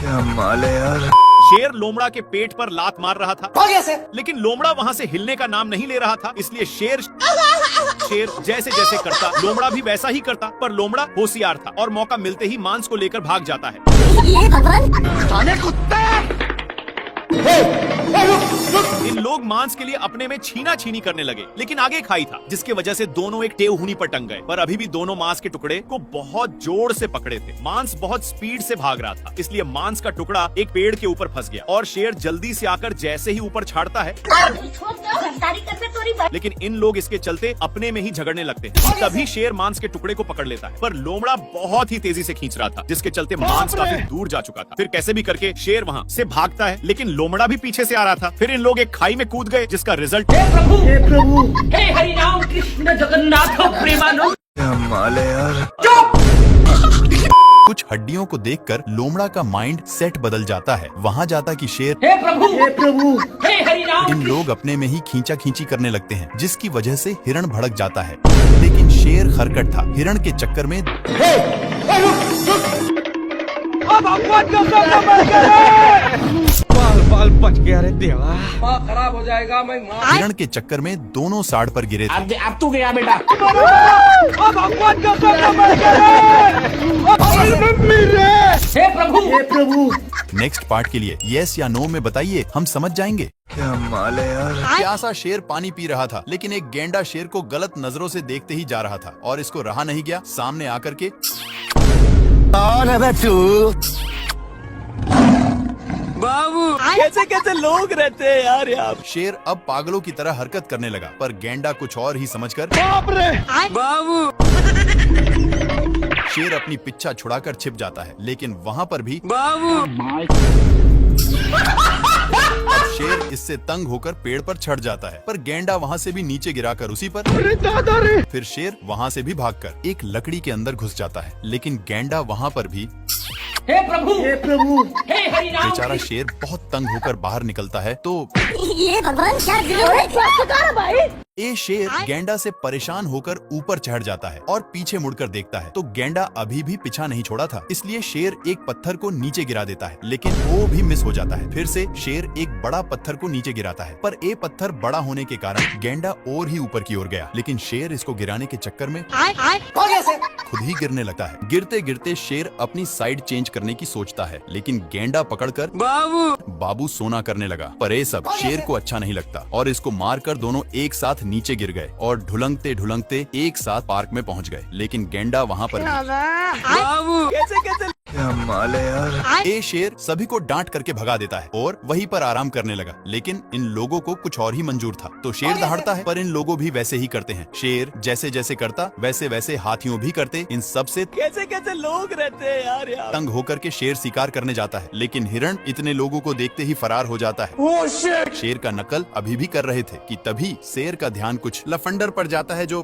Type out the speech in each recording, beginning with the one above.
क्या माल है यार। शेर लोमड़ा के पेट पर लात मार रहा था, लेकिन लोमड़ा वहाँ से हिलने का नाम नहीं ले रहा था। इसलिए शेर जैसे जैसे करता, लोमड़ा भी वैसा ही करता। पर लोमड़ा होशियार था और मौका मिलते ही मांस को लेकर भाग जाता है। ये भगवान! इन लोग मांस के लिए अपने में छीना छीनी करने लगे, लेकिन आगे खाई था, जिसके वजह से दोनों एक टेहूनी पर टंग गए। पर अभी भी दोनों मांस के टुकड़े को बहुत जोर से पकड़े थे। मांस बहुत स्पीड से भाग रहा था, इसलिए मांस का टुकड़ा एक पेड़ के ऊपर फंस गया और शेर जल्दी से आकर जैसे ही ऊपर छाड़ता है, लेकिन इन लोग इसके चलते अपने में ही झगड़ने लगते हैं। तभी शेर मांस के टुकड़े को पकड़ लेता है, पर लोमड़ा बहुत ही तेजी से खींच रहा था, जिसके चलते मांस काफी दूर जा चुका था। फिर कैसे भी करके शेर वहाँ से भागता है, लेकिन लोमड़ा भी पीछे से आ रहा था। फिर इन लोग एक खाई में कूद गए, जिसका रिजल्ट हे प्रभु, हे हरि राम कृष्ण जगन्नाथ प्रेमानंद। क्या माल है यार। कुछ हड्डियों को देखकर लोमड़ा का माइंड सेट बदल जाता है। वहाँ जाता कि शेर हे प्रभु, हे हरि राम। इन लोग अपने में ही खींचा खींची करने लगते हैं, जिसकी वजह से हिरण भड़क जाता है। लेकिन शेर खरकट था। हिरण के चक्कर में बाल बच गया रे देवा। खराब हो जाएगा मैं। हिरण के चक्कर में दोनों साड़ पर गिरे थे। अब तू गया बेटा। हे प्रभु। नेक्स्ट पार्ट के लिए यस या नो में बताइए, हम समझ जाएंगे। क्या माल है यार। प्यासा शेर पानी पी रहा था, लेकिन एक गैंडा शेर को गलत नजरों से देखते ही जा रहा था और इसको रहा नहीं गया। सामने आकर के बाबू कैसे कैसे लोग रहते हैं यार यहाँ। शेर अब पागलों की तरह हरकत करने लगा, पर गैंडा कुछ और ही समझकर बाबू शेर अपनी पिच्छा छुड़ाकर छिप जाता है। लेकिन वहाँ पर भी बाबू अब शेर इससे तंग होकर पेड़ पर चढ़ जाता है, पर गैंडा वहाँ से भी नीचे गिराकर उसी पर। फिर शेर वहाँ से भी भागकर एक लकड़ी के अंदर घुस जाता है, लेकिन गैंडा वहाँ पर भी। हे प्रभु, हे हरि राम। बेचारा शेर बहुत तंग होकर बाहर निकलता है तो ये भगवान क्या भाई। ये शेर गैंडा से परेशान होकर ऊपर चढ़ जाता है और पीछे मुड़कर देखता है तो गैंडा अभी भी पीछा नहीं छोड़ा था। इसलिए शेर एक पत्थर को नीचे गिरा देता है, लेकिन वो भी मिस हो जाता है। फिर से शेर एक बड़ा पत्थर को नीचे गिराता है, पर ये पत्थर बड़ा होने के कारण गैंडा और ही ऊपर की ओर गया। लेकिन शेर इसको गिराने के चक्कर में खुद ही गिरने लगता है। गिरते गिरते शेर अपनी साइड चेंज करने की सोचता है, लेकिन गैंडा पकड़कर बाबू सोना करने लगा। पर ये सब शेर को अच्छा नहीं लगता और इसको मारकर दोनों एक साथ नीचे गिर गए और ढुलंगते ढुलंगते एक साथ पार्क में पहुंच गए। लेकिन गैंडा वहाँ पर बाबू कैसे कैसे। क्या माल है यार। ये शेर सभी को डांट करके भगा देता है और वहीं पर आराम करने लगा। लेकिन इन लोगों को कुछ और ही मंजूर था, तो शेर दहाड़ता है, पर इन लोगों भी वैसे ही करते हैं। शेर जैसे जैसे करता वैसे वैसे हाथियों भी करते। इन सब से कैसे कैसे लोग रहते हैं यार यहाँ। तंग होकर के शेर शिकार करने जाता है, लेकिन हिरण इतने लोगों को देखते ही फरार हो जाता है। शेर का नकल अभी भी कर रहे थे कि तभी शेर का ध्यान कुछ लफंडर पर जाता है जो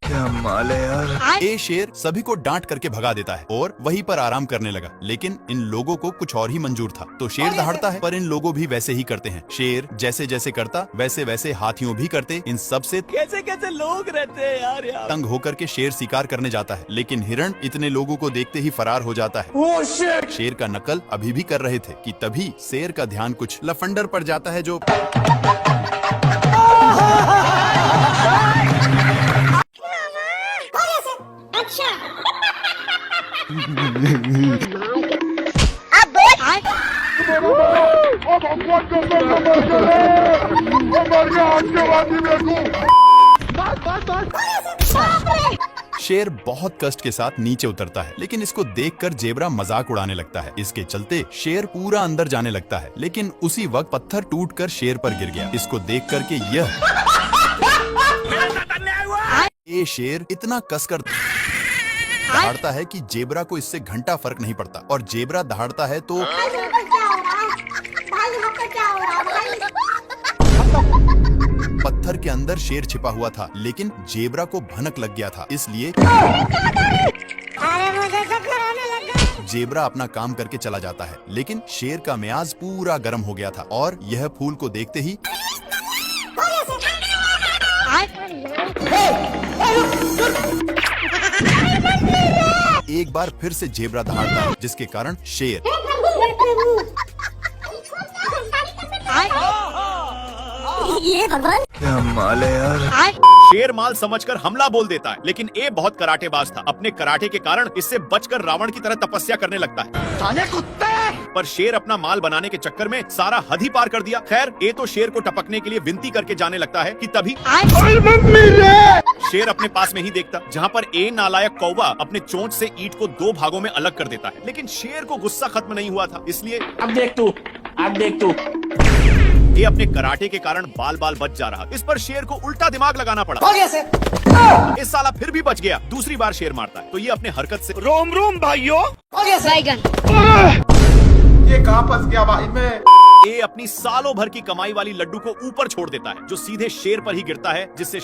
क्या माल है यार। ये शेर सभी को डांट करके भगा देता है और वहीं पर आराम करने लगा। लेकिन इन लोगों को कुछ और ही मंजूर था, तो शेर दहाड़ता है, पर इन लोगों भी वैसे ही करते हैं। शेर जैसे जैसे करता वैसे वैसे हाथियों भी करते। इन सब से कैसे कैसे लोग रहते हैं यार यहाँ। तंग होकर के शेर शिकार करने जाता है, लेकिन हिरण इतने लोगों को देखते ही फरार हो जाता है। शेर का नकल अभी भी कर रहे थे कि तभी शेर का ध्यान कुछ लफंडर पर जाता है जो अच्छा शेर बहुत कष्ट के साथ नीचे उतरता है, लेकिन इसको देखकर जेब्रा मजाक उड़ाने लगता है। इसके चलते शेर पूरा अंदर जाने लगता है, लेकिन उसी वक्त पत्थर टूटकर शेर पर गिर गया। इसको देख करके ये शेर इतना कसकर दहाड़ता है कि जेब्रा को इससे घंटा फर्क नहीं पड़ता, और जेब्रा दहाड़ता है तो पत्थर के अंदर शेर छिपा हुआ था, लेकिन जेब्रा को भनक लग गया था, इसलिए जेब्रा अपना काम करके चला जाता है। लेकिन शेर का मियाज पूरा गर्म हो गया था और यह फूल को देखते ही एक बार फिर से जेब्रा दहाड़ता है, जिसके कारण शेर ये भगवान शेर माल समझकर हमला बोल देता है, लेकिन ए बहुत कराटेबाज था। अपने कराटे के कारण इससे बचकर रावण की तरह तपस्या करने लगता है। साले कुत्ते! पर शेर अपना माल बनाने के चक्कर में सारा हद ही पार कर दिया। खैर ए तो शेर को टपकने के लिए विनती करके जाने लगता है कि तभी शेर अपने पास में ही देखता, जहाँ पर ए नालायक कौवा अपने चोंच से ईंट को 2 भागों में अलग कर देता है। लेकिन शेर को गुस्सा खत्म नहीं हुआ था, इसलिए अब देख तू ये अपने कराटे के कारण बाल बाल बच जा रहा। इस पर शेर को उल्टा दिमाग लगाना पड़ा। हो गया से इस साला फिर भी बच गया। दूसरी बार शेर मारता है तो ये अपने हरकत से रोम रोम भाइयों। हो गया से ये कहाँ फंस गया भाई मैं। ए अपनी सालों भर की कमाई वाली लड्डू को ऊपर छोड़ देता है, जो सीधे शेर पर ही गिरता है, जिससे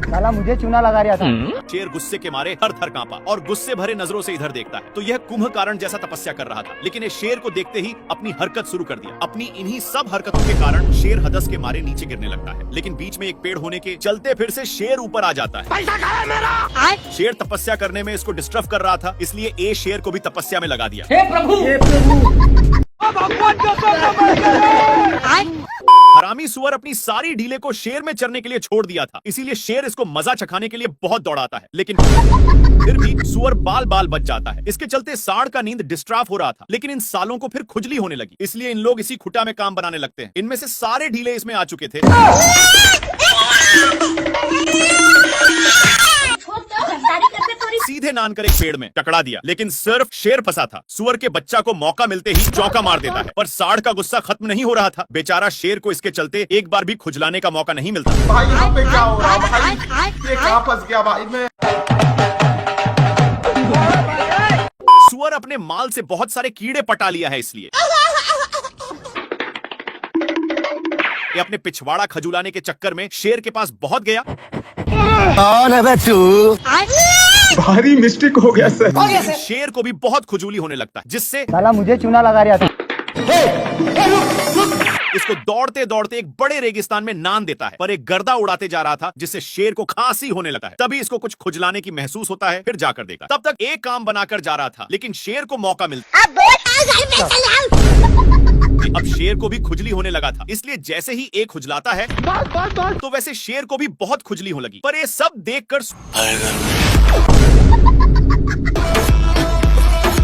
साला मुझे चूना लगा रहा था। शेर गुस्से के मारे हर थर कांपा और गुस्से भरे नजरों से इधर देखता है। तो यह कुंभकर्ण जैसा तपस्या कर रहा था, लेकिन ये शेर को देखते ही अपनी हरकत शुरू कर दिया। अपनी इन्हीं सब हरकतों के कारण शेर हदस के मारे नीचे गिरने लगता है, लेकिन बीच में एक पेड़ होने के चलते फिर से शेर ऊपर आ जाता है। पैसा कहाँ है मेरा? शेर तपस्या करने में इसको डिस्टर्ब कर रहा था, इसलिए ए शेर को भी तपस्या में लगा दिया। हे प्रभु हरामी सुअर अपनी सारी ढीले को शेर में चरने के लिए छोड़ दिया था, इसीलिए शेर इसको मजा चखाने के लिए बहुत दौड़ाता है, लेकिन फिर भी सुअर बाल बाल बच जाता है। इसके चलते सांड का नींद डिस्टर्ब हो रहा था, लेकिन इन सालों को फिर खुजली होने लगी, इसलिए इन लोग इसी खुटा में काम बनाने लगते हैं। इनमें से सारे ढीले इसमें आ चुके थे। सीधे नान कर एक पेड़ में टकरा दिया, लेकिन सिर्फ शेर फंसा था। सुअर के बच्चा को मौका मिलते ही चौका मार देता है, पर सांड का गुस्सा खत्म नहीं हो रहा था। बेचारा शेर को इसके चलते एक बार भी खुजलाने का मौका नहीं मिलता। भाई यहाँ पे क्या हो रहा है भाई। ये कहाँ फंस गया भाई मैं। सुअर अपने माल से बहुत सारे कीड़े पटा लिया है, इसलिए ये अपने पिछवाड़ा खजुलाने के चक्कर में शेर के पास बहुत गया। कौन है बे तू? भारी मिस्टेक हो गया सर। हो गया से शेर को भी बहुत खुजली होने लगता है, जिससे साला मुझे चूना लगा रहा था। इसको दौड़ते दौड़ते एक बड़े रेगिस्तान में नान देता है, पर एक गर्दा उड़ाते जा रहा था, जिससे शेर को खांसी होने लगा है। तभी इसको कुछ खुजलाने की महसूस होता है, फिर जाकर देखा। तब तक एक काम बनाकर जा रहा था, लेकिन शेर को मौका मिलता। अब शेर को भी खुजली होने लगा था, इसलिए जैसे ही एक खुजलाता है तो वैसे शेर को भी बहुत खुजली होने लगी। पर ये सब देखकर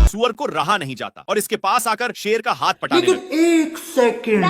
सुअर को रहा नहीं जाता और इसके पास आकर शेर का हाथ पटाने लगा। एक सेकंड